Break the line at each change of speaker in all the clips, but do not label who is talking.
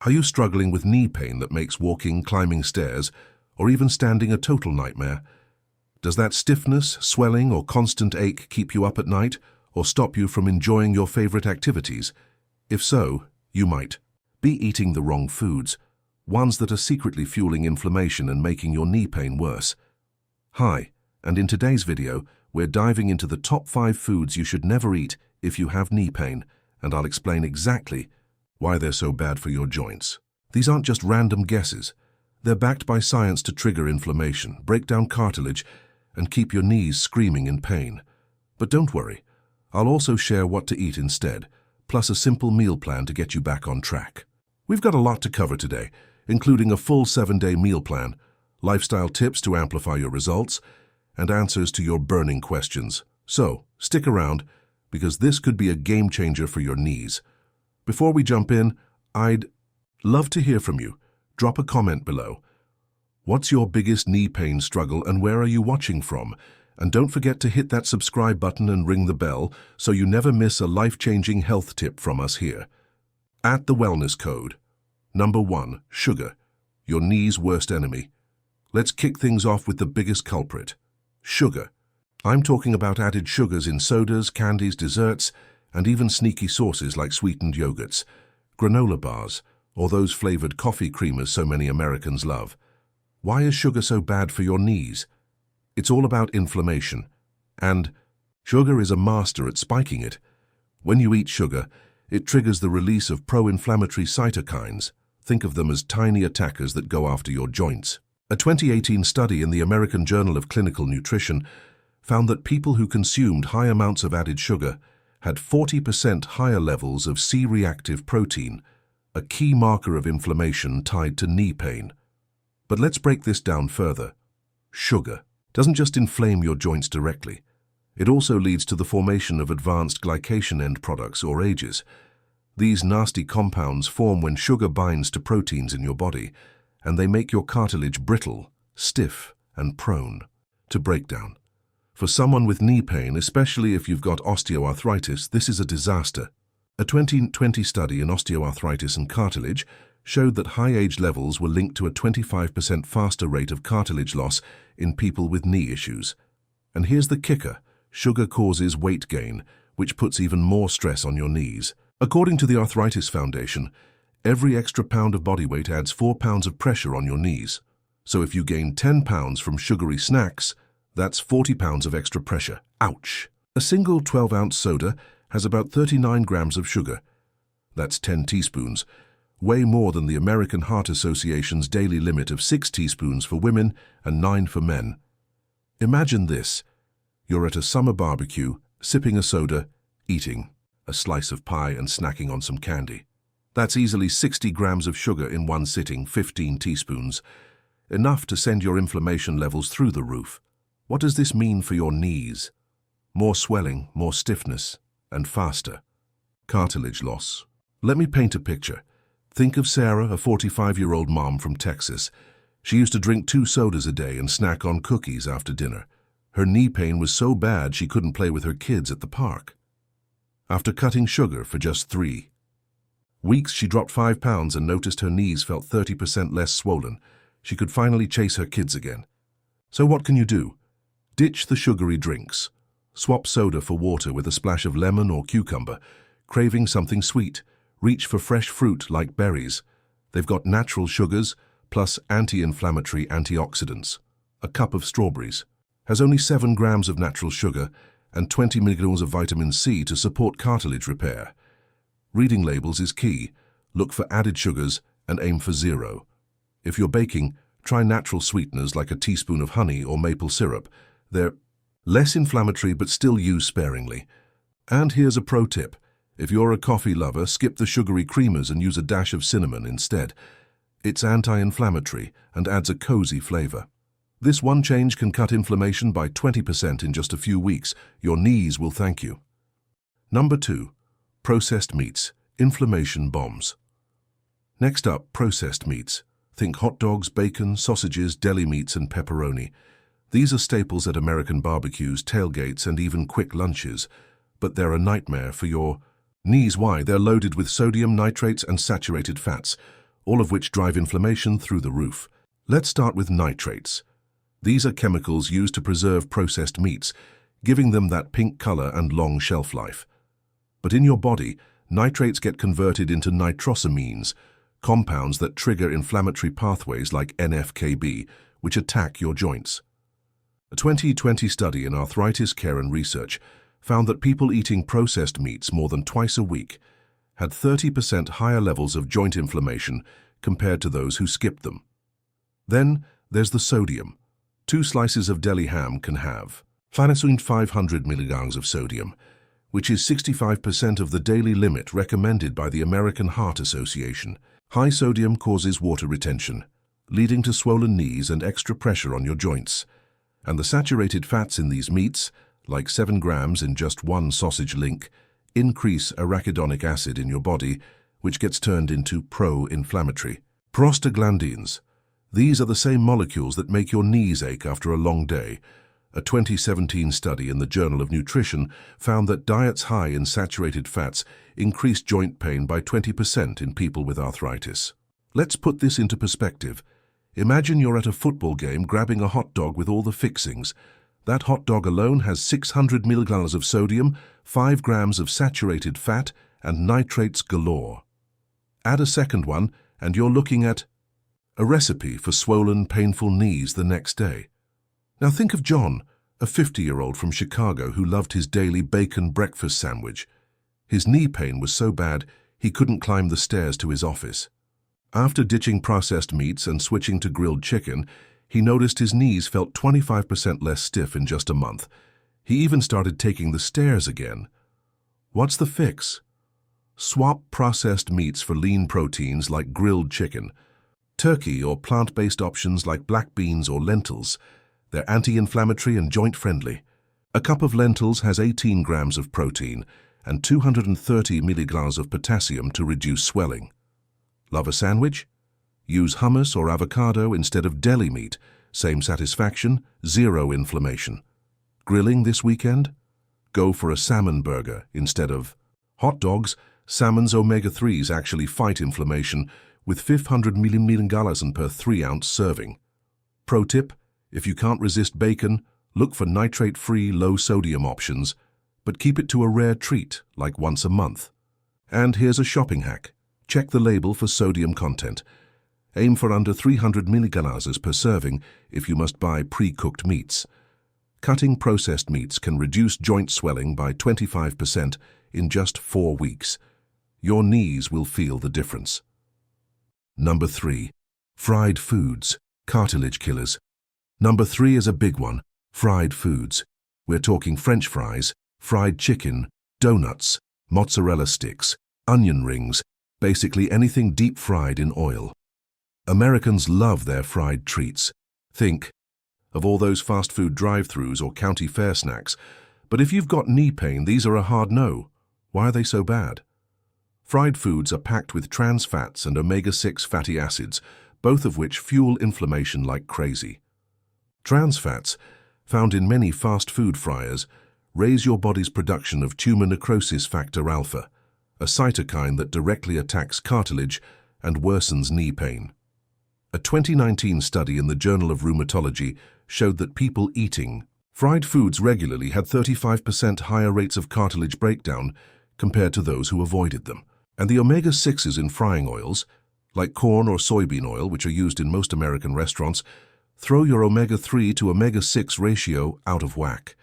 Are you struggling with knee pain that makes walking, climbing stairs, or even standing a total nightmare? Does that stiffness, swelling, or constant ache keep you up at night, or stop you from enjoying your favorite activities? If so, you might be eating the wrong foods, ones that are secretly fueling inflammation and making your knee pain worse. Hi, and in today's video, we're diving into the top 5 foods you should never eat if you have knee pain, and I'll explain exactly why they're so bad for your joints. These aren't just random guesses. They're backed by science to trigger inflammation, break down cartilage, and keep your knees screaming in pain. But don't worry, I'll also share what to eat instead, plus a simple meal plan to get you back on track. We've got a lot to cover today, including a full 7-day meal plan, lifestyle tips to amplify your results, and answers to your burning questions. So, stick around, because this could be a game changer for your knees. Before we jump in, I'd love to hear from you. Drop a comment below. What's your biggest knee pain struggle and where are you watching from? And don't forget to hit that subscribe button and ring the bell so you never miss a life-changing health tip from us here. At the Wellness Code. Number 1, sugar, your knee's worst enemy. Let's kick things off with the biggest culprit, sugar. I'm talking about added sugars in sodas, candies, desserts, and even sneaky sauces like sweetened yogurts, granola bars, or those flavored coffee creamers so many Americans love. Why is sugar so bad for your knees? It's all about inflammation, and sugar is a master at spiking it. When you eat sugar, it triggers the release of pro-inflammatory cytokines. Think of them as tiny attackers that go after your joints. A 2018 study in the American Journal of Clinical Nutrition found that people who consumed high amounts of added sugar had 40% higher levels of C-reactive protein, a key marker of inflammation tied to knee pain. But let's break this down further. Sugar doesn't just inflame your joints directly. It also leads to the formation of advanced glycation end products or AGEs. These nasty compounds form when sugar binds to proteins in your body, and they make your cartilage brittle, stiff, and prone to breakdown. For someone with knee pain, especially if you've got osteoarthritis, this is a disaster. A 2020 study in osteoarthritis and cartilage showed that high age levels were linked to a 25% faster rate of cartilage loss in people with knee issues. And here's the kicker: sugar causes weight gain, which puts even more stress on your knees. According to the Arthritis Foundation, every extra pound of body weight adds 4 pounds of pressure on your knees. So if you gain 10 pounds from sugary snacks, that's 40 pounds of extra pressure. Ouch! A single 12-ounce soda has about 39 grams of sugar. That's 10 teaspoons, way more than the American Heart Association's daily limit of 6 teaspoons for women and 9 for men. Imagine this. You're at a summer barbecue, sipping a soda, eating a slice of pie and snacking on some candy. That's easily 60 grams of sugar in one sitting, 15 teaspoons, enough to send your inflammation levels through the roof. What does this mean for your knees? More swelling, more stiffness, and faster cartilage loss. Let me paint a picture. Think of Sarah, a 45-year-old mom from Texas. She used to drink 2 sodas a day and snack on cookies after dinner. Her knee pain was so bad she couldn't play with her kids at the park. After cutting sugar for just 3 weeks, she dropped 5 pounds and noticed her knees felt 30% less swollen. She could finally chase her kids again. So what can you do? Ditch the sugary drinks. Swap soda for water with a splash of lemon or cucumber. Craving something sweet? Reach for fresh fruit like berries. They've got natural sugars plus anti-inflammatory antioxidants. A cup of strawberries has only 7 grams of natural sugar and 20 milligrams of vitamin C to support cartilage repair. Reading labels is key. Look for added sugars and aim for 0. If you're baking, try natural sweeteners like a teaspoon of honey or maple syrup. They're less inflammatory but still used sparingly. And here's a pro tip. If you're a coffee lover, skip the sugary creamers and use a dash of cinnamon instead. It's anti-inflammatory and adds a cozy flavor. This one change can cut inflammation by 20% in just a few weeks. Your knees will thank you. Number 2, processed meats, inflammation bombs. Next up, processed meats. Think hot dogs, bacon, sausages, deli meats, and pepperoni. These are staples at American barbecues, tailgates, and even quick lunches, but they're a nightmare for your knees. Why? They're loaded with sodium, nitrates, and saturated fats, all of which drive inflammation through the roof. Let's start with nitrates. These are chemicals used to preserve processed meats, giving them that pink color and long shelf life. But in your body, nitrates get converted into nitrosamines, compounds that trigger inflammatory pathways like NF-κB, which attack your joints. A 2020 study in arthritis care and research found that people eating processed meats more than twice a week had 30% higher levels of joint inflammation compared to those who skipped them. Then there's the sodium. 2 slices of deli ham can have 500 milligrams of sodium, which is 65% of the daily limit recommended by the American Heart Association. High sodium causes water retention, leading to swollen knees and extra pressure on your joints. And the saturated fats in these meats, like 7 grams in just 1 sausage link, increase arachidonic acid in your body, which gets turned into pro-inflammatory. Prostaglandins. These are the same molecules that make your knees ache after a long day. A 2017 study in the Journal of Nutrition found that diets high in saturated fats increase joint pain by 20% in people with arthritis. Let's put this into perspective. Imagine you're at a football game grabbing a hot dog with all the fixings. That hot dog alone has 600 milligrams of sodium, 5 grams of saturated fat, and nitrates galore. Add a second one, and you're looking at a recipe for swollen, painful knees the next day. Now think of John, a 50-year-old from Chicago who loved his daily bacon breakfast sandwich. His knee pain was so bad he couldn't climb the stairs to his office. After ditching processed meats and switching to grilled chicken, he noticed his knees felt 25% less stiff in just a month. He even started taking the stairs again. What's the fix? Swap processed meats for lean proteins like grilled chicken. Turkey or plant-based options like black beans or lentils. They're anti-inflammatory and joint-friendly. A cup of lentils has 18 grams of protein and 230 milligrams of potassium to reduce swelling. Love a sandwich? Use hummus or avocado instead of deli meat. Same satisfaction, 0 inflammation. Grilling this weekend? Go for a salmon burger instead of hot dogs. Salmon's omega-3s actually fight inflammation with 500 milligrams per 3-ounce serving. Pro tip, if you can't resist bacon, look for nitrate-free, low-sodium options, but keep it to a rare treat, like once a month. And here's a shopping hack. Check the label for sodium content. Aim for under 300 milligrams per serving if you must buy pre-cooked meats. Cutting processed meats can reduce joint swelling by 25% in just 4 weeks. Your knees will feel the difference. Number 3. Fried foods, cartilage killers. Number 3 is a big one, fried foods. We're talking French fries, fried chicken, donuts, mozzarella sticks, onion rings, basically anything deep fried in oil. Americans love their fried treats. Think of all those fast food drive-thrus or county fair snacks. But if you've got knee pain, these are a hard no. Why are they so bad? Fried foods are packed with trans fats and omega-6 fatty acids, both of which fuel inflammation like crazy. Trans fats, found in many fast food fryers, raise your body's production of tumor necrosis factor alpha, a cytokine that directly attacks cartilage and worsens knee pain. A 2019 study in the Journal of Rheumatology showed that people eating fried foods regularly had 35% higher rates of cartilage breakdown compared to those who avoided them. And the omega-6s in frying oils, like corn or soybean oil, which are used in most American restaurants, throw your omega-3 to omega-6 ratio out of whack.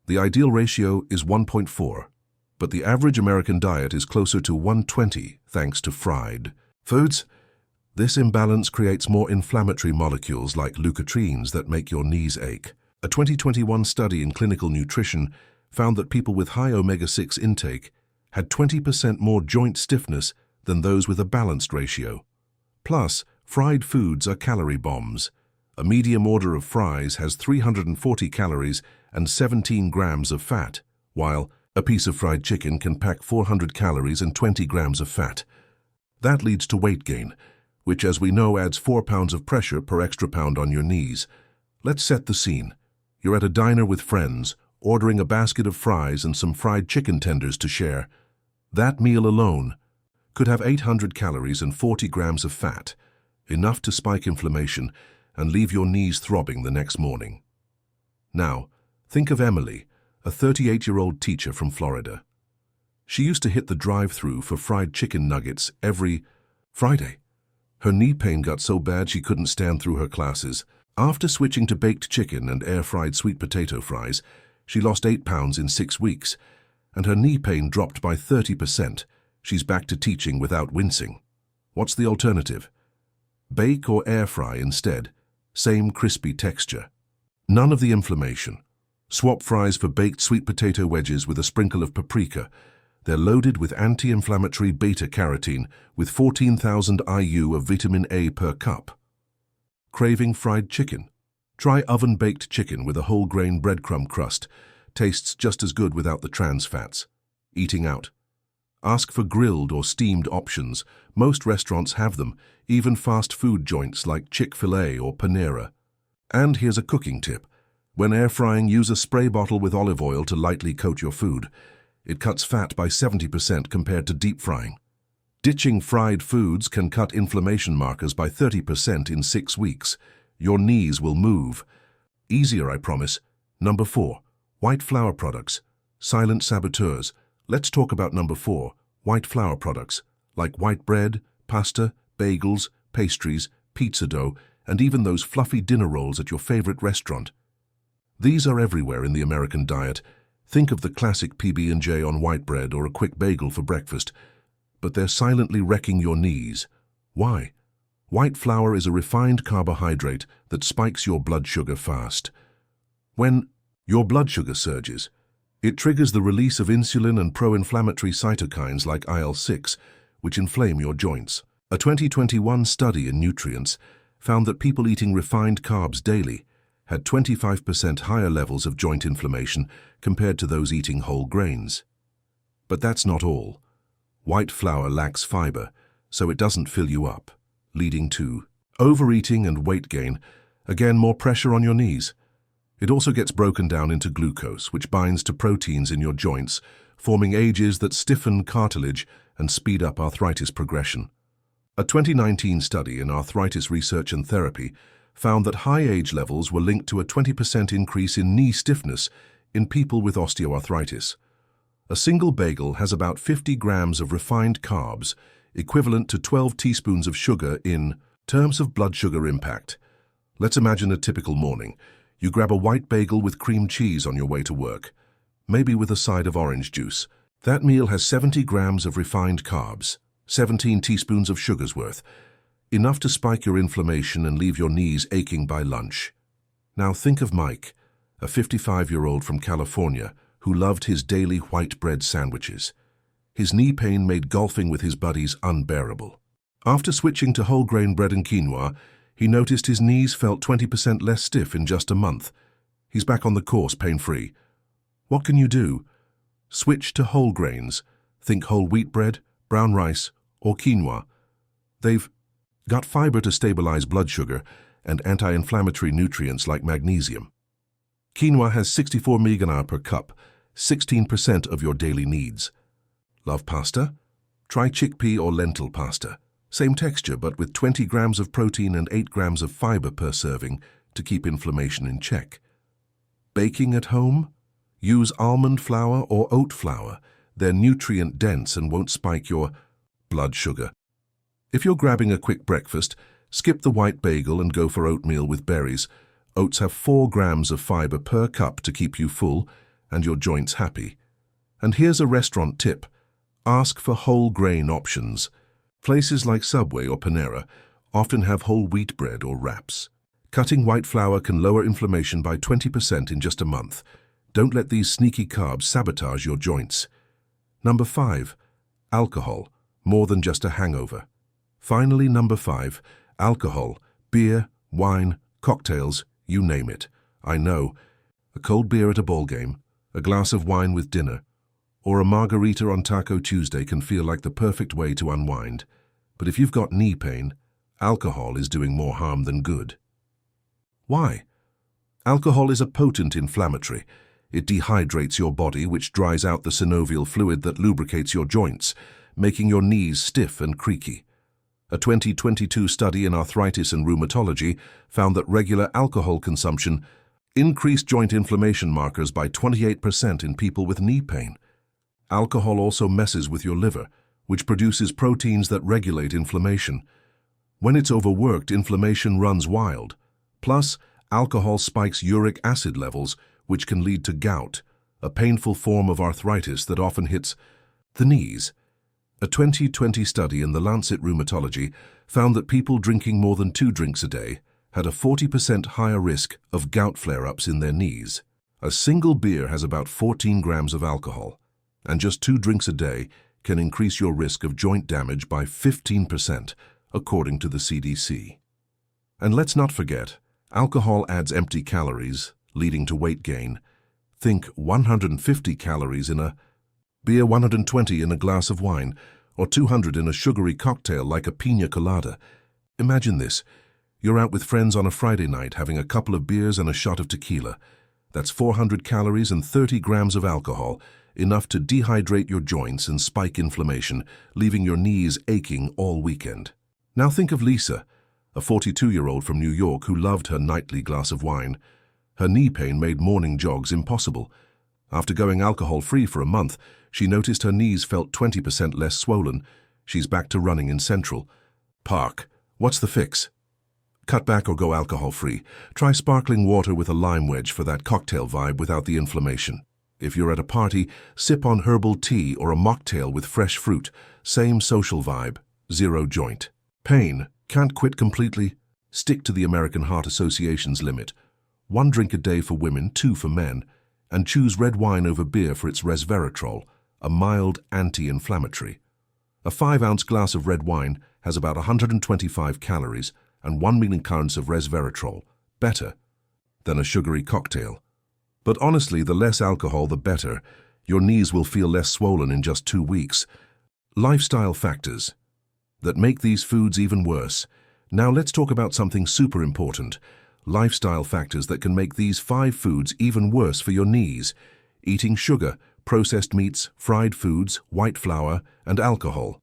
The ideal ratio is 1.4, but the average American diet is closer to 120 thanks to fried foods. This imbalance creates more inflammatory molecules like leukotrienes that make your knees ache. A 2021 study in clinical nutrition found that people with high omega-6 intake had 20% more joint stiffness than those with a balanced ratio. Plus, fried foods are calorie bombs. A medium order of fries has 340 calories and 17 grams of fat, while a piece of fried chicken can pack 400 calories and 20 grams of fat. That leads to weight gain, which, as we know, adds 4 pounds of pressure per extra pound on your knees. Let's set the scene. You're at a diner with friends, ordering a basket of fries and some fried chicken tenders to share. That meal alone could have 800 calories and 40 grams of fat, enough to spike inflammation and leave your knees throbbing the next morning. Now, think of Emily, a 38-year-old teacher from Florida. She used to hit the drive-thru for fried chicken nuggets every Friday. Her knee pain got so bad she couldn't stand through her classes. After switching to baked chicken and air-fried sweet potato fries, she lost 8 pounds in 6 weeks, and her knee pain dropped by 30%. She's back to teaching without wincing. What's the alternative? Bake or air fry instead. Same crispy texture. None of the inflammation. Swap fries for baked sweet potato wedges with a sprinkle of paprika. They're loaded with anti-inflammatory beta-carotene with 14,000 IU of vitamin A per cup. Craving fried chicken? Try oven-baked chicken with a whole-grain breadcrumb crust. Tastes just as good without the trans fats. Eating out? Ask for grilled or steamed options. Most restaurants have them, even fast food joints like Chick-fil-A or Panera. And here's a cooking tip. When air frying, use a spray bottle with olive oil to lightly coat your food. It cuts fat by 70% compared to deep frying. Ditching fried foods can cut inflammation markers by 30% in 6 weeks. Your knees will move. Easier, I promise. Number 4. White flour products. Silent saboteurs. Let's talk about number 4. White flour products, like white bread, pasta, bagels, pastries, pizza dough, and even those fluffy dinner rolls at your favorite restaurant. These are everywhere in the American diet. Think of the classic PB&J on white bread or a quick bagel for breakfast. But they're silently wrecking your knees. Why? White flour is a refined carbohydrate that spikes your blood sugar fast. When your blood sugar surges, it triggers the release of insulin and pro-inflammatory cytokines like IL-6, which inflame your joints. A 2021 study in Nutrients found that people eating refined carbs daily had 25% higher levels of joint inflammation compared to those eating whole grains. But that's not all. White flour lacks fiber, so it doesn't fill you up, leading to overeating and weight gain, again more pressure on your knees. It also gets broken down into glucose, which binds to proteins in your joints, forming ages that stiffen cartilage and speed up arthritis progression. A 2019 study in Arthritis Research and Therapy found that high age levels were linked to a 20% increase in knee stiffness in people with osteoarthritis. A single bagel has about 50 grams of refined carbs, equivalent to 12 teaspoons of sugar in terms of blood sugar impact. Let's imagine a typical morning. You grab a white bagel with cream cheese on your way to work, maybe with a side of orange juice. That meal has 70 grams of refined carbs, 17 teaspoons of sugar's worth, enough to spike your inflammation and leave your knees aching by lunch. Now think of Mike, a 55-year-old from California who loved his daily white bread sandwiches. His knee pain made golfing with his buddies unbearable. After switching to whole grain bread and quinoa, he noticed his knees felt 20% less stiff in just a month. He's back on the course pain-free. What can you do? Switch to whole grains. Think whole wheat bread, brown rice, or quinoa. They've got fiber to stabilize blood sugar and anti-inflammatory nutrients like magnesium. Quinoa has 64 mg per cup, 16% of your daily needs. Love pasta? Try chickpea or lentil pasta. Same texture but with 20 grams of protein and 8 grams of fiber per serving to keep inflammation in check. Baking at home? Use almond flour or oat flour. They're nutrient-dense and won't spike your blood sugar. If you're grabbing a quick breakfast, skip the white bagel and go for oatmeal with berries. Oats have 4 grams of fiber per cup to keep you full and your joints happy. And here's a restaurant tip. Ask for whole grain options. Places like Subway or Panera often have whole wheat bread or wraps. Cutting white flour can lower inflammation by 20% in just a month. Don't let these sneaky carbs sabotage your joints. Number 5. Alcohol, more than just a hangover. Finally, number 5. Alcohol, beer, wine, cocktails, you name it. I know. A cold beer at a ball game, a glass of wine with dinner, or a margarita on Taco Tuesday can feel like the perfect way to unwind. But if you've got knee pain, alcohol is doing more harm than good. Why? Alcohol is a potent inflammatory. It dehydrates your body, which dries out the synovial fluid that lubricates your joints, making your knees stiff and creaky. A 2022 study in arthritis and rheumatology found that regular alcohol consumption increased joint inflammation markers by 28% in people with knee pain. Alcohol also messes with your liver, which produces proteins that regulate inflammation. When it's overworked, inflammation runs wild. Plus, alcohol spikes uric acid levels, which can lead to gout, a painful form of arthritis that often hits the knees. A 2020 study in The Lancet Rheumatology found that people drinking more than 2 drinks a day had a 40% higher risk of gout flare-ups in their knees. A single beer has about 14 grams of alcohol, and just 2 drinks a day can increase your risk of joint damage by 15%, according to the CDC. And let's not forget, alcohol adds empty calories, leading to weight gain. Think 150 calories in a beer, 120 in a glass of wine, or 200 in a sugary cocktail like a piña colada. Imagine this. You're out with friends on a Friday night having a couple of beers and a shot of tequila. That's 400 calories and 30 grams of alcohol, enough to dehydrate your joints and spike inflammation, leaving your knees aching all weekend. Now think of Lisa, a 42-year-old from New York who loved her nightly glass of wine. Her knee pain made morning jogs impossible. After going alcohol-free for a month, she noticed her knees felt 20% less swollen. She's back to running in Central Park. What's the fix? Cut back or go alcohol-free. Try sparkling water with a lime wedge for that cocktail vibe without the inflammation. If you're at a party, sip on herbal tea or a mocktail with fresh fruit. Same social vibe, 0 joint pain. Can't quit completely? Stick to the American Heart Association's limit. 1 drink a day for women, 2 for men. And choose red wine over beer for its resveratrol, a mild anti-inflammatory. A 5-ounce glass of red wine has about 125 calories and 1 millicurie of resveratrol, better than a sugary cocktail. But honestly, the less alcohol, the better. Your knees will feel less swollen in just 2 weeks. Lifestyle factors that make these foods even worse. Now let's talk about something super important. Lifestyle factors that can make these 5 foods even worse for your knees. Eating sugar, processed meats, fried foods, white flour, and alcohol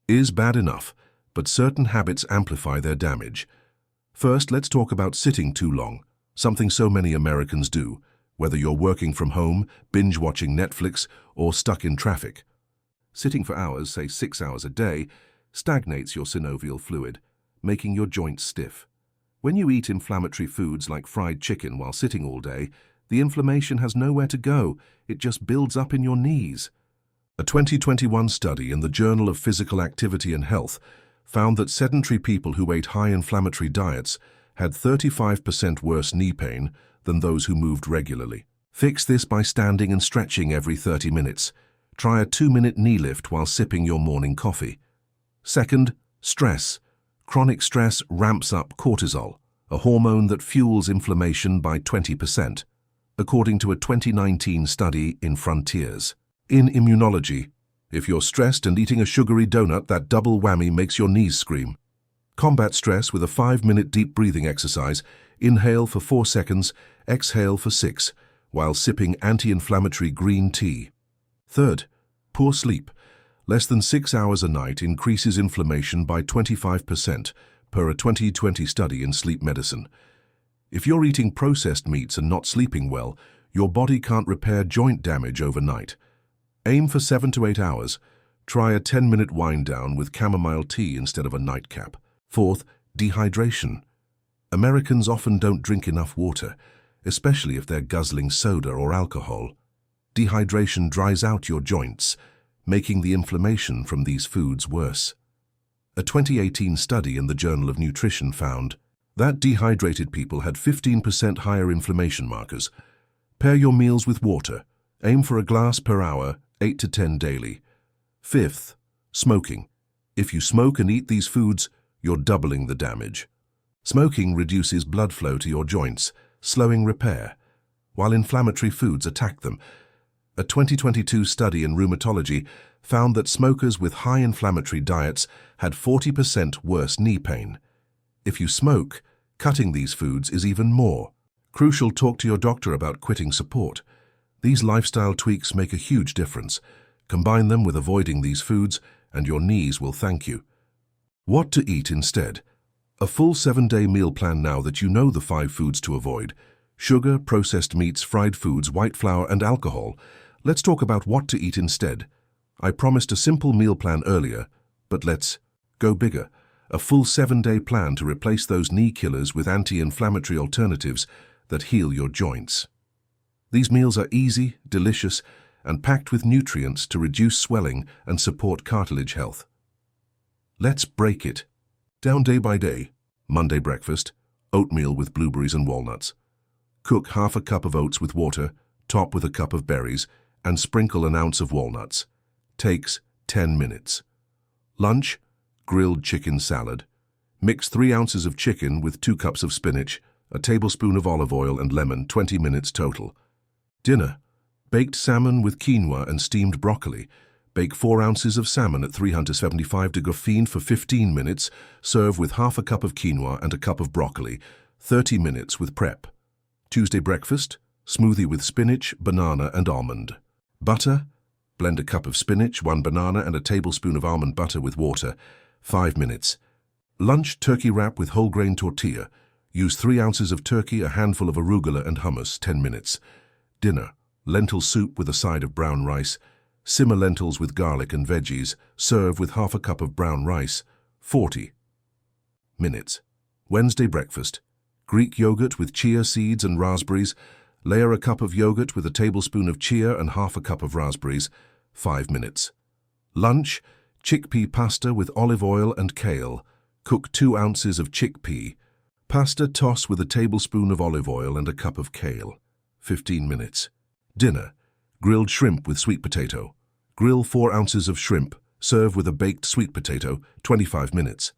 is bad enough, but certain habits amplify their damage. First, let's talk about sitting too long, something so many Americans do, whether you're working from home, binge-watching Netflix, or stuck in traffic. Sitting for hours, say 6 hours a day, stagnates your synovial fluid, making your joints stiff. When you eat inflammatory foods like fried chicken while sitting all day, the inflammation has nowhere to go. It just builds up in your knees. A 2021 study in the Journal of Physical Activity and Health found that sedentary people who ate high inflammatory diets had 35% worse knee pain than those who moved regularly. Fix this by standing and stretching every 30 minutes. Try a 2-minute knee lift while sipping your morning coffee. Second, stress. Chronic stress ramps up cortisol, a hormone that fuels inflammation by 20%, according to a 2019 study in Frontiers. In immunology, if you're stressed and eating a sugary donut, that double whammy makes your knees scream. Combat stress with a 5-minute deep breathing exercise. Inhale for 4 seconds, exhale for 6, while sipping anti-inflammatory green tea. Third, poor sleep. Less than 6 hours a night increases inflammation by 25%, per a 2020 study in sleep medicine. If you're eating processed meats and not sleeping well, your body can't repair joint damage overnight. Aim for 7 to 8 hours. Try a 10-minute wind down with chamomile tea instead of a nightcap. Fourth, dehydration. Americans often don't drink enough water, especially if they're guzzling soda or alcohol. Dehydration dries out your joints, making the inflammation from these foods worse. A 2018 study in the Journal of Nutrition found that dehydrated people had 15% higher inflammation markers. Pair your meals with water. Aim for a glass per hour, 8 to 10 daily. Fifth, smoking. If you smoke and eat these foods, you're doubling the damage. Smoking reduces blood flow to your joints, slowing repair, while inflammatory foods attack them. A 2022 study in rheumatology found that smokers with high inflammatory diets had 40% worse knee pain. If you smoke, cutting these foods is even more crucial. Talk to your doctor about quitting support. These lifestyle tweaks make a huge difference. Combine them with avoiding these foods, and your knees will thank you. What to eat instead? A full 7-day meal plan now that you know the 5 foods to avoid: sugar, processed meats, fried foods, white flour, and alcohol. Let's talk about what to eat instead. I promised a simple meal plan earlier, but let's go bigger. A full 7-day plan to replace those knee killers with anti-inflammatory alternatives that heal your joints. These meals are easy, delicious, and packed with nutrients to reduce swelling and support cartilage health. Let's break it down day by day. Monday breakfast: oatmeal with blueberries and walnuts. Cook half a cup of oats with water, top with a cup of berries, and sprinkle an ounce of walnuts. Takes 10 minutes. Lunch: grilled chicken salad. Mix 3 ounces of chicken with 2 cups of spinach, a tablespoon of olive oil and lemon, 20 minutes total. Dinner: baked salmon with quinoa and steamed broccoli. Bake 4 ounces of salmon at 375 degrees for 15 minutes. Serve with half a cup of quinoa and a cup of broccoli, 30 minutes with prep. Tuesday breakfast: smoothie with spinach, banana, and almond. Butter: blend a cup of spinach, 1 banana, and a tablespoon of almond butter with water, 5 minutes. Lunch: turkey wrap with whole grain tortilla. Use 3 ounces of turkey, a handful of arugula, and hummus, 10 minutes. Dinner: lentil soup with a side of brown rice. Simmer lentils with garlic and veggies. Serve with half a cup of brown rice, 40 minutes. Wednesday breakfast: Greek yogurt with chia seeds and raspberries. Layer a cup of yogurt with a tablespoon of chia and half a cup of raspberries, 5 minutes. Lunch: chickpea pasta with olive oil and kale. Cook 2 ounces of chickpea pasta, toss with a tablespoon of olive oil and a cup of kale, 15 minutes. Dinner: grilled shrimp with sweet potato. Grill 4 ounces of shrimp. Serve with a baked sweet potato, 25 minutes.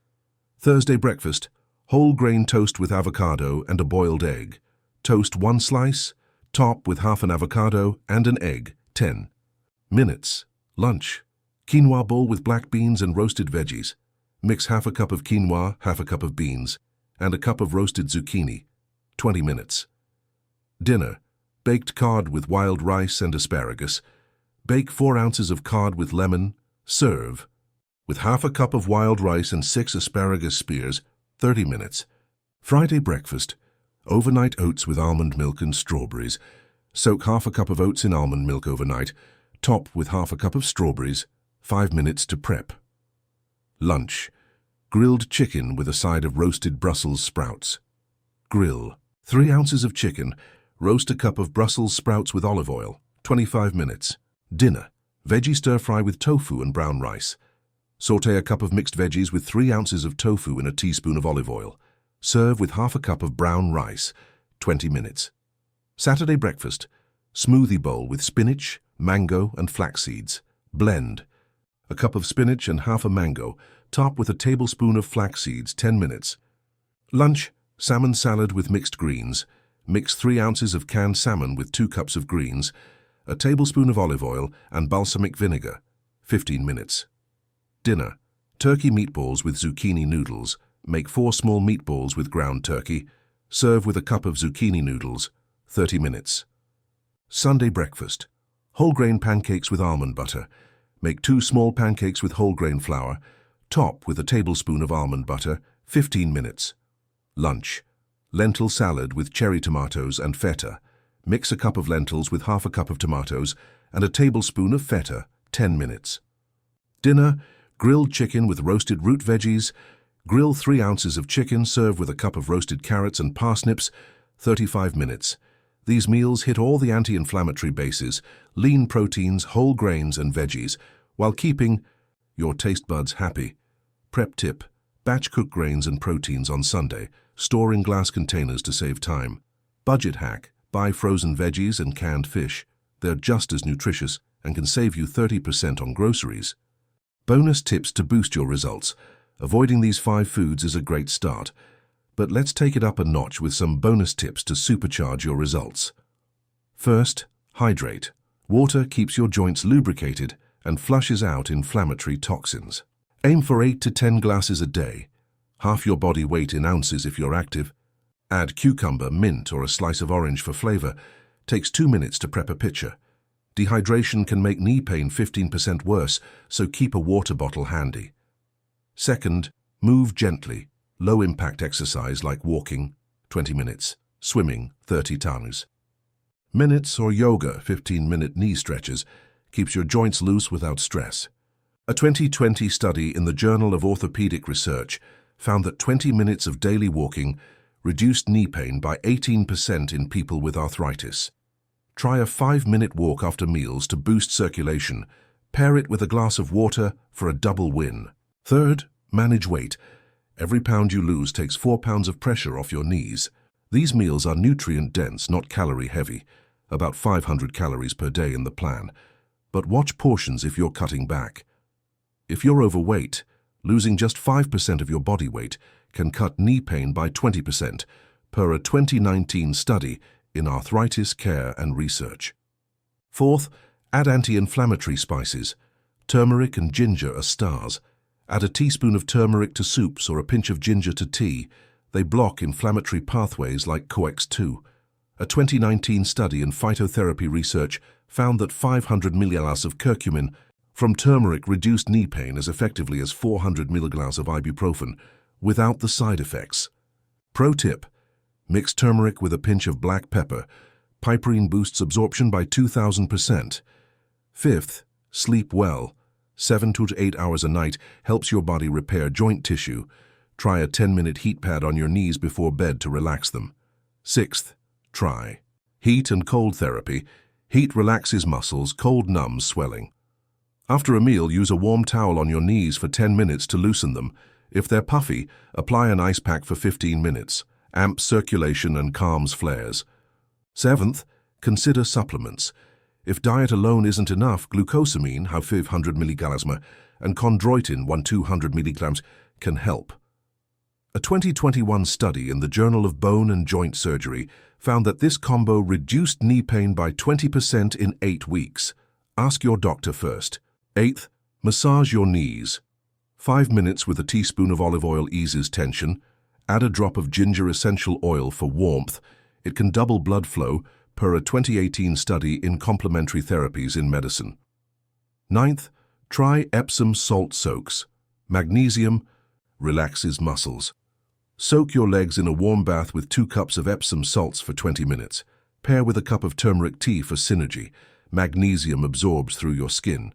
Thursday breakfast: whole grain toast with avocado and a boiled egg. Toast 1 slice, top with half an avocado and an egg, 10 minutes. Lunch: quinoa bowl with black beans and roasted veggies. Mix half a cup of quinoa, half a cup of beans, and a cup of roasted zucchini, 20 minutes. Dinner: baked cod with wild rice and asparagus. Bake 4 ounces of cod with lemon. Serve with half a cup of wild rice and 6 asparagus spears, 30 minutes. Friday breakfast: overnight oats with almond milk and strawberries. Soak half a cup of oats in almond milk overnight. Top with half a cup of strawberries, 5 minutes to prep. Lunch: grilled chicken with a side of roasted Brussels sprouts. Grill 3 ounces of chicken. Roast a cup of Brussels sprouts with olive oil, 25 minutes. Dinner: veggie stir-fry with tofu and brown rice. Sauté a cup of mixed veggies with 3 ounces of tofu in a teaspoon of olive oil. Serve with half a cup of brown rice, 20 minutes. Saturday breakfast: smoothie bowl with spinach, mango, and flax seeds. Blend a cup of spinach and half a mango. Top with a tablespoon of flax seeds, 10 minutes. Lunch: salmon salad with mixed greens. Mix 3 ounces of canned salmon with 2 cups of greens, a tablespoon of olive oil, and balsamic vinegar, 15 minutes. Dinner: turkey meatballs with zucchini noodles. Make 4 small meatballs with ground turkey. Serve with a cup of zucchini noodles, 30 minutes. Sunday breakfast: whole grain pancakes with almond butter. Make 2 small pancakes with whole grain flour. Top with a tablespoon of almond butter, 15 minutes. Lunch: lentil salad with cherry tomatoes and feta. Mix a cup of lentils with half a cup of tomatoes and a tablespoon of feta, 10 minutes. Dinner: grilled chicken with roasted root veggies. Grill 3 ounces of chicken. Serve with a cup of roasted carrots and parsnips, 35 minutes. These meals hit all the anti-inflammatory bases, lean proteins, whole grains, and veggies, while keeping your taste buds happy. Prep tip: batch cook grains and proteins on Sunday. Store in glass containers to save time. Budget hack: buy frozen veggies and canned fish. They're just as nutritious and can save you 30% on groceries. Bonus tips to boost your results. Avoiding these 5 foods is a great start, but let's take it up a notch with some bonus tips to supercharge your results. First, hydrate. Water keeps your joints lubricated and flushes out inflammatory toxins. Aim for 8 to 10 glasses a day, half your body weight in ounces if you're active. Add cucumber, mint, or a slice of orange for flavor. Takes 2 minutes to prep a pitcher. Dehydration can make knee pain 15% worse, so keep a water bottle handy. Second, move gently. Low-impact exercise like walking, 20 minutes, swimming, 30 times. Minutes or yoga, 15-minute knee stretches, keeps your joints loose without stress. A 2020 study in the Journal of Orthopedic Research found that 20 minutes of daily walking reduced knee pain by 18% in people with arthritis. Try a 5-minute walk after meals to boost circulation. Pair it with a glass of water for a double win. Third, manage weight. Every pound you lose takes 4 pounds of pressure off your knees. These meals are nutrient-dense, not calorie-heavy, about 500 calories per day in the plan. But watch portions if you're cutting back. If you're overweight, losing just 5% of your body weight can cut knee pain by 20%, per a 2019 study in Arthritis Care and Research. Fourth, add anti-inflammatory spices. Turmeric and ginger are stars. Add a teaspoon of turmeric to soups or a pinch of ginger to tea. They block inflammatory pathways like COX-2. A 2019 study in phytotherapy research found that 500 ml of curcumin from turmeric reduced knee pain as effectively as 400 mg of ibuprofen without the side effects. Pro tip: mix turmeric with a pinch of black pepper. Piperine boosts absorption by 2,000%. Fifth, sleep well. 7 to 8 hours a night helps your body repair joint tissue. Try a 10-minute heat pad on your knees before bed to relax them. Sixth, try heat and cold therapy. Heat relaxes muscles, cold numbs swelling. After a meal, use a warm towel on your knees for 10 minutes to loosen them. If they're puffy, apply an ice pack for 15 minutes. Amps circulation and calms flares. Seventh, consider supplements. If diet alone isn't enough, glucosamine, 500 mg, and chondroitin, 200 mg, can help. A 2021 study in the Journal of Bone and Joint Surgery found that this combo reduced knee pain by 20% in 8 weeks. Ask your doctor first. Eighth, massage your knees. 5 minutes with a teaspoon of olive oil eases tension. Add a drop of ginger essential oil for warmth. It can double blood flow, per a 2018 study in complementary therapies in medicine. Ninth, try Epsom salt soaks. Magnesium relaxes muscles. Soak your legs in a warm bath with 2 cups of Epsom salts for 20 minutes. Pair with a cup of turmeric tea for synergy. Magnesium absorbs through your skin.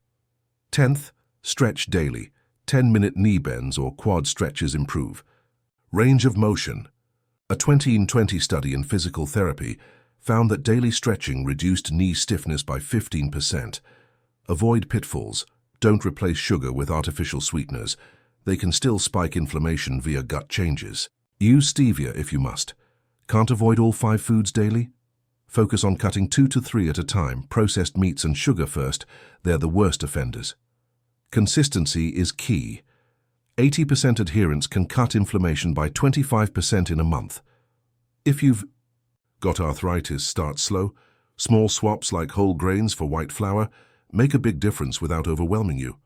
10th, stretch daily. 10-minute knee bends or quad stretches improve. Range of motion. A 2020 study in physical therapy found that daily stretching reduced knee stiffness by 15%. Avoid pitfalls. Don't replace sugar with artificial sweeteners. They can still spike inflammation via gut changes. Use stevia if you must. Can't avoid all 5 foods daily? Focus on cutting 2 to 3 at a time. Processed meats and sugar first. They're the worst offenders. Consistency is key. 80% adherence can cut inflammation by 25% in a month. If you've got arthritis, start slow. Small swaps like whole grains for white flour make a big difference without overwhelming you.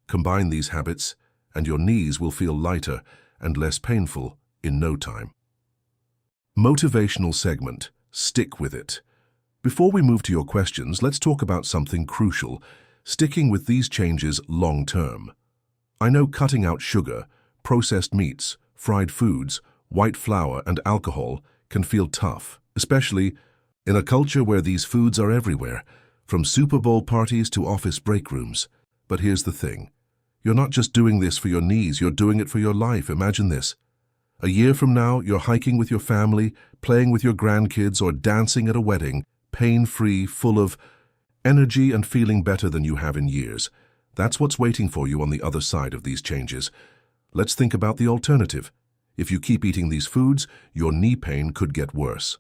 Combine these habits, and your knees will feel lighter and less painful in no time. Motivational segment. Stick with it. Before we move to your questions, let's talk about something crucial: sticking with these changes long-term. I know cutting out sugar, processed meats, fried foods, white flour, and alcohol can feel tough, especially in a culture where these foods are everywhere, from Super Bowl parties to office break rooms. But here's the thing. You're not just doing this for your knees, you're doing it for your life. Imagine this. A year from now, you're hiking with your family, playing with your grandkids, or dancing at a wedding, pain-free, full of energy and feeling better than you have in years. That's what's waiting for you on the other side of these changes. Let's think about the alternative. If you keep eating these foods, your knee pain could get worse.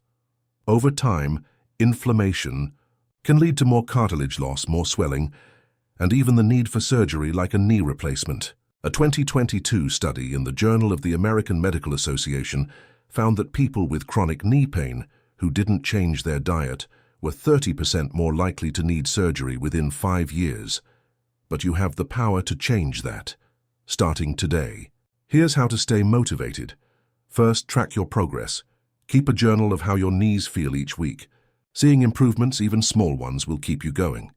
Over time, inflammation can lead to more cartilage loss, more swelling, and even the need for surgery like a knee replacement. A 2022 study in the Journal of the American Medical Association found that people with chronic knee pain who didn't change their diet were 30% more likely to need surgery within 5 years. But you have the power to change that, starting today. Here's how to stay motivated. First, track your progress. Keep a journal of how your knees feel each week. Seeing improvements, even small ones, will keep you going.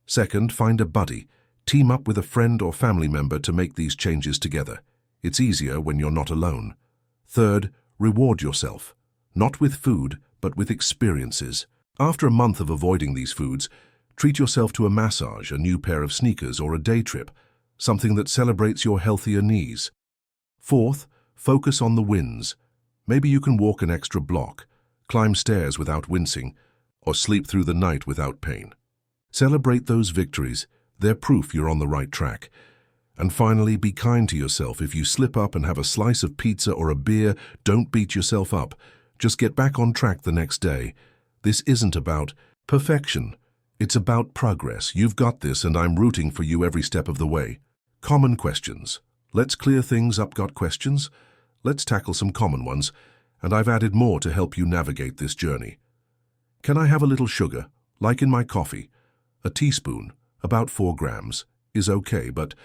Second, find a buddy. Team up with a friend or family member to make these changes together. It's easier when you're not alone. Third, reward yourself. Not with food, but with experiences. After a month of avoiding these foods, treat yourself to a massage, a new pair of sneakers, or a day trip, something that celebrates your healthier knees. Fourth, focus on the wins. Maybe you can walk an extra block, climb stairs without wincing, or sleep through the night without pain. Celebrate those victories. They're proof you're on the right track. And finally, be kind to yourself. If you slip up and have a slice of pizza or a beer, don't beat yourself up. Just get back on track the next day. This isn't about perfection. It's about progress. You've got this, and I'm rooting for you every step of the way. Common questions. Let's clear things up. Got questions? Let's tackle some common ones, and I've added more to help you navigate this journey. Can I have a little sugar, like in my coffee? A teaspoon, about 4 grams, is okay, but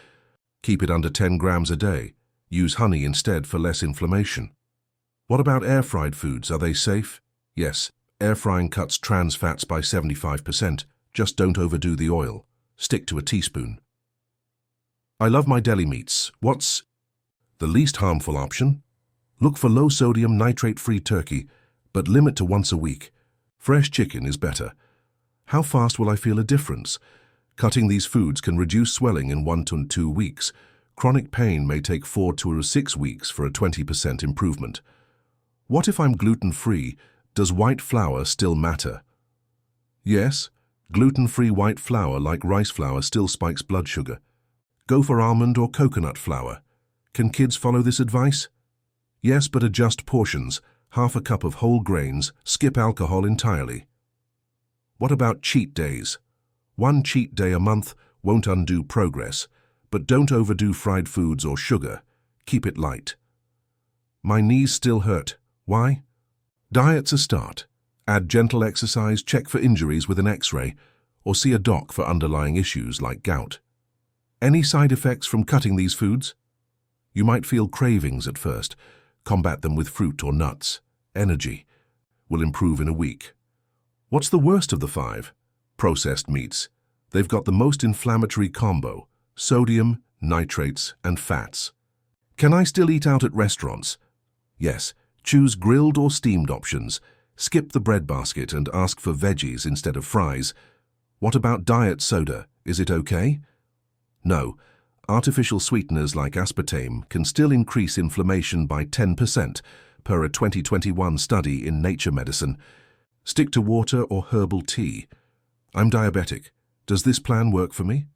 keep it under 10 grams a day. Use honey instead for less inflammation. What about air-fried foods? Are they safe? Yes, air frying cuts trans fats by 75%. Just don't overdo the oil. Stick to a teaspoon. I love my deli meats. What's the least harmful option? Look for low-sodium, nitrate-free turkey, but limit to once a week. Fresh chicken is better. How fast will I feel a difference? Cutting these foods can reduce swelling in 1 to 2 weeks. Chronic pain may take 4 to 6 weeks for a 20% improvement. What if I'm gluten-free? Does white flour still matter? Yes, gluten-free white flour like rice flour still spikes blood sugar. Go for almond or coconut flour. Can kids follow this advice? Yes, but adjust portions. Half a cup of whole grains, skip alcohol entirely. What about cheat days? 1 cheat day a month won't undo progress, but don't overdo fried foods or sugar. Keep it light. My knees still hurt. Why? Diet's a start. Add gentle exercise, check for injuries with an X-ray, or see a doc for underlying issues like gout. Any side effects from cutting these foods? You might feel cravings at first. Combat them with fruit or nuts. Energy will improve in a week. What's the worst of the 5? Processed meats. They've got the most inflammatory combo: sodium, nitrates, and fats. Can I still eat out at restaurants? Yes. Choose grilled or steamed options. Skip the bread basket and ask for veggies instead of fries. What about diet soda? Is it okay? No. Artificial sweeteners like aspartame can still increase inflammation by 10%, per a 2021 study in Nature Medicine. Stick to water or herbal tea. I'm diabetic. Does this plan work for me?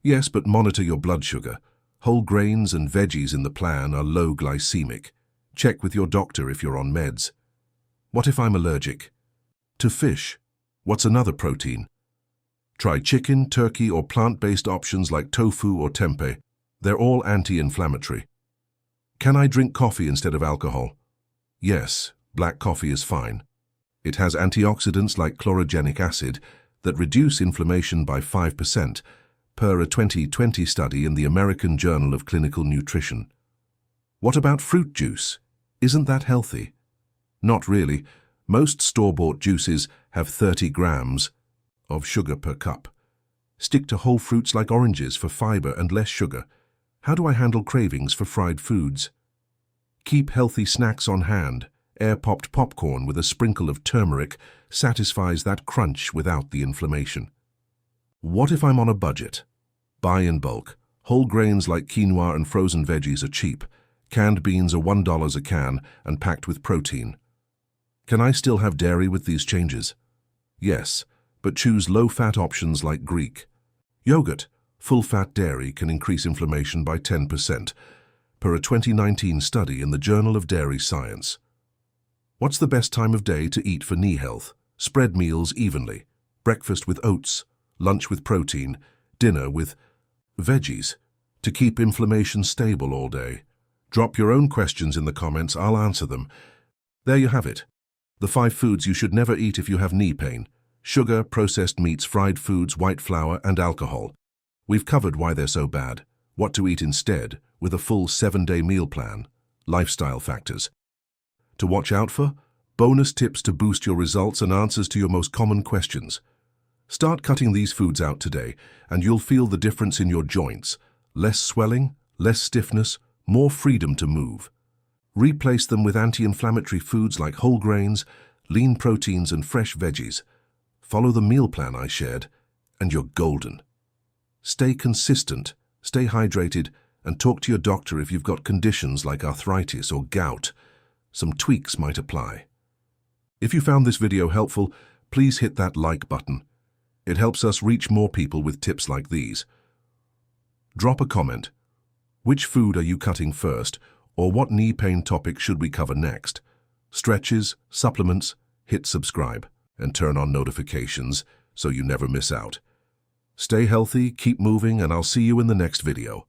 Yes, but monitor your blood sugar. Whole grains and veggies in the plan are low glycemic. Check with your doctor if you're on meds. What if I'm allergic? To fish. What's another protein? Try chicken, turkey, or plant-based options like tofu or tempeh. They're all anti-inflammatory. Can I drink coffee instead of alcohol? Yes, black coffee is fine. It has antioxidants like chlorogenic acid that reduce inflammation by 5%, per a 2020 study in the American Journal of Clinical Nutrition. What about fruit juice? Isn't that healthy? Not really. Most store-bought juices have 30 grams of sugar per cup. Stick to whole fruits like oranges for fiber and less sugar. How do I handle cravings for fried foods? Keep healthy snacks on hand. Air-popped popcorn with a sprinkle of turmeric satisfies that crunch without the inflammation. What if I'm on a budget? Buy in bulk. Whole grains like quinoa and frozen veggies are cheap. Canned beans are $1 a can and packed with protein. Can I still have dairy with these changes? Yes, but choose low-fat options like Greek. Yogurt, full-fat dairy can increase inflammation by 10%, per a 2019 study in the Journal of Dairy Science. What's the best time of day to eat for knee health? Spread meals evenly. Breakfast with oats, lunch with protein, dinner with veggies, to keep inflammation stable all day. Drop your own questions in the comments, I'll answer them. There you have it. The 5 foods you should never eat if you have knee pain: sugar, processed meats, fried foods, white flour, and alcohol. We've covered why they're so bad, what to eat instead, with a full 7-day meal plan, lifestyle factors to watch out for, bonus tips to boost your results, and answers to your most common questions. Start cutting these foods out today, and you'll feel the difference in your joints. Less swelling, less stiffness, more freedom to move. Replace them with anti-inflammatory foods like whole grains, lean proteins, and fresh veggies. Follow the meal plan I shared, and you're golden. Stay consistent, stay hydrated, and talk to your doctor if you've got conditions like arthritis or gout. Some tweaks might apply. If you found this video helpful, please hit that like button. It helps us reach more people with tips like these. Drop a comment. Which food are you cutting first, or what knee pain topic should we cover next? Stretches, supplements, hit subscribe, and turn on notifications so you never miss out. Stay healthy, keep moving, and I'll see you in the next video.